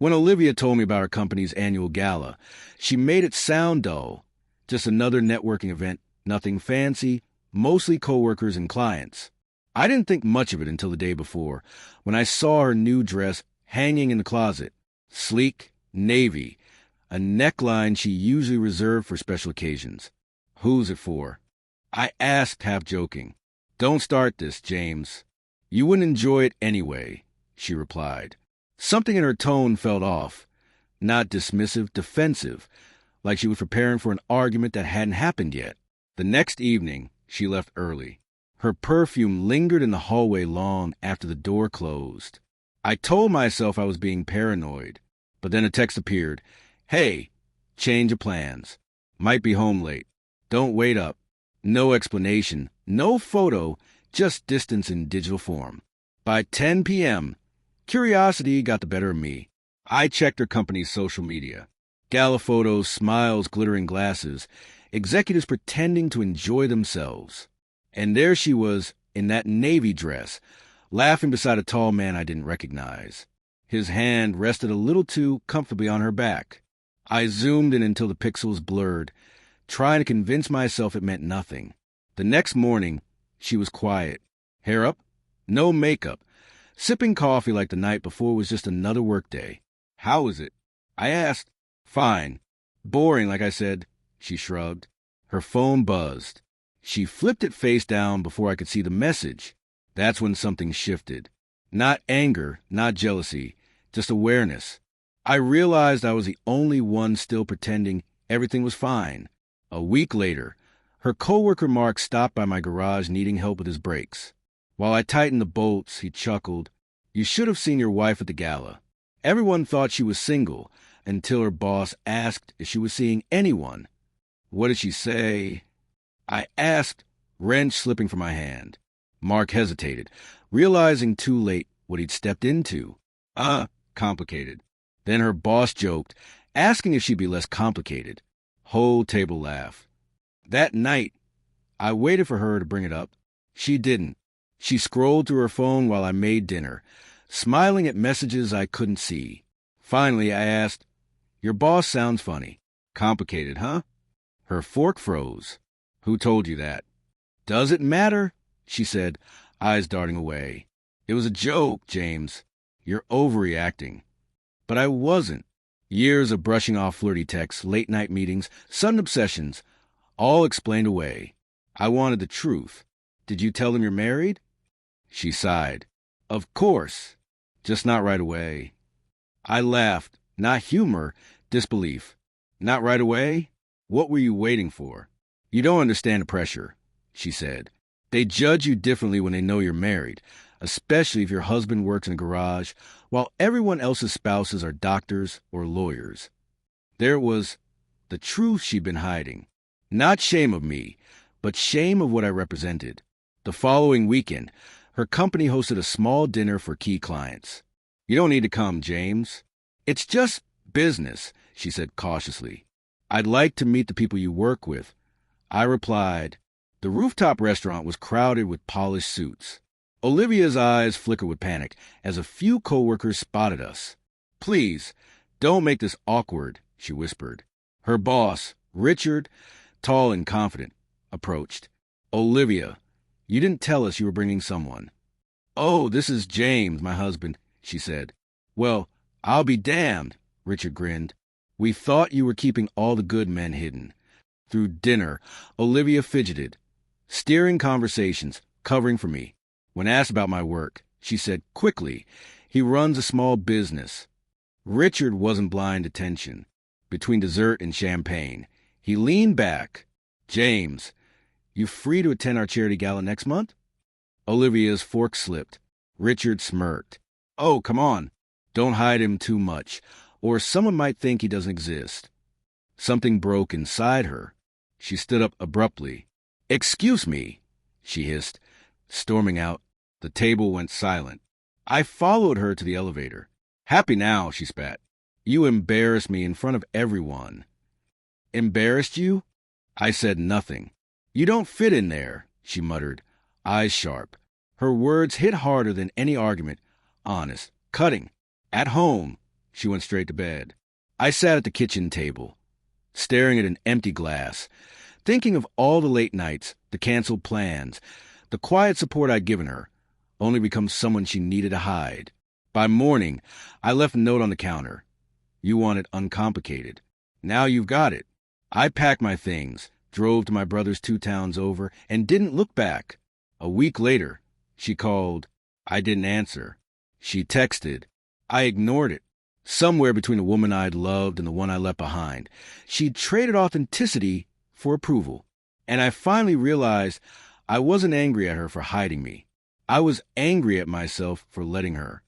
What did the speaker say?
When Olivia told me about our company's annual gala, she made it sound dull. Just another networking event, nothing fancy, mostly coworkers and clients. I didn't think much of it until the day before, when I saw her new dress hanging in the closet. Sleek, navy, a neckline she usually reserved for special occasions. Who's it for? I asked, half joking. Don't start this, James. You wouldn't enjoy it anyway, she replied. Something in her tone felt off. Not dismissive, defensive, like she was preparing for an argument that hadn't happened yet. The next evening, she left early. Her perfume lingered in the hallway long after the door closed. I told myself I was being paranoid, but then a text appeared. Hey, change of plans. Might be home late. Don't wait up. No explanation, no photo, just distance in digital form. By 10 p.m., curiosity got the better of me. I checked her company's social media. Gala photos, smiles, glittering glasses, executives pretending to enjoy themselves. And there she was, in that navy dress, laughing beside a tall man I didn't recognize. His hand rested a little too comfortably on her back. I zoomed in until the pixels blurred, trying to convince myself it meant nothing. The next morning, she was quiet. Hair up, no makeup. Sipping coffee like the night before was just another workday. How is it? I asked. Fine. Boring, like I said. She shrugged. Her phone buzzed. She flipped it face down before I could see the message. That's when something shifted. Not anger, not jealousy, just awareness. I realized I was the only one still pretending everything was fine. A week later, her coworker Mark stopped by my garage needing help with his brakes. While I tightened the bolts, he chuckled. You should have seen your wife at the gala. Everyone thought she was single until her boss asked if she was seeing anyone. What did she say? I asked, wrench slipping from my hand. Mark hesitated, realizing too late what he'd stepped into. Complicated. Then her boss joked, asking if she'd be less complicated. Whole table laughed. That night, I waited for her to bring it up. She didn't. She scrolled through her phone while I made dinner, smiling at messages I couldn't see. Finally, I asked, Your boss sounds funny. Complicated, huh? Her fork froze. Who told you that? Does it matter? She said, eyes darting away. It was a joke, James. You're overreacting. But I wasn't. Years of brushing off flirty texts, late-night meetings, sudden obsessions, all explained away. I wanted the truth. Did you tell them you're married? She sighed. Of course. Just not right away. I laughed. Not humor, disbelief. Not right away? What were you waiting for? You don't understand the pressure, she said. They judge you differently when they know you're married, especially if your husband works in a garage, while everyone else's spouses are doctors or lawyers. There was the truth she'd been hiding. Not shame of me, but shame of what I represented. The following weekend, her company hosted a small dinner for key clients. You don't need to come, James. It's just business, she said cautiously. I'd like to meet the people you work with. I replied. The rooftop restaurant was crowded with polished suits. Olivia's eyes flickered with panic as a few coworkers spotted us. Please, don't make this awkward, she whispered. Her boss, Richard, tall and confident, approached. Olivia, you didn't tell us you were bringing someone. Oh, this is James, my husband, she said. Well, I'll be damned, Richard grinned. We thought you were keeping all the good men hidden. Through dinner, Olivia fidgeted, steering conversations, covering for me. When asked about my work, she said quickly, he runs a small business. Richard wasn't blind to tension. Between dessert and champagne, he leaned back. James, you free to attend our charity gala next month? Olivia's fork slipped. Richard smirked. Oh, come on. Don't hide him too much, or someone might think he doesn't exist. Something broke inside her. She stood up abruptly. Excuse me, she hissed. Storming out, the table went silent. I followed her to the elevator. Happy now, she spat. You embarrassed me in front of everyone. Embarrassed you? I said nothing. You don't fit in there, she muttered, eyes sharp. Her words hit harder than any argument. Honest, cutting. At home, She went straight to bed. I sat at the kitchen table, staring at an empty glass, thinking of all the late nights, the canceled plans, the quiet support I'd given her, only become someone she needed to hide. By morning, I left a note on the counter. You want it uncomplicated. Now you've got it. I packed my things, drove to my brother's 2 towns over, and didn't look back. A week later, she called. I didn't answer. She texted. I ignored it. Somewhere between the woman I'd loved and the one I left behind, she'd traded authenticity for approval. And I finally realized I wasn't angry at her for hiding me. I was angry at myself for letting her.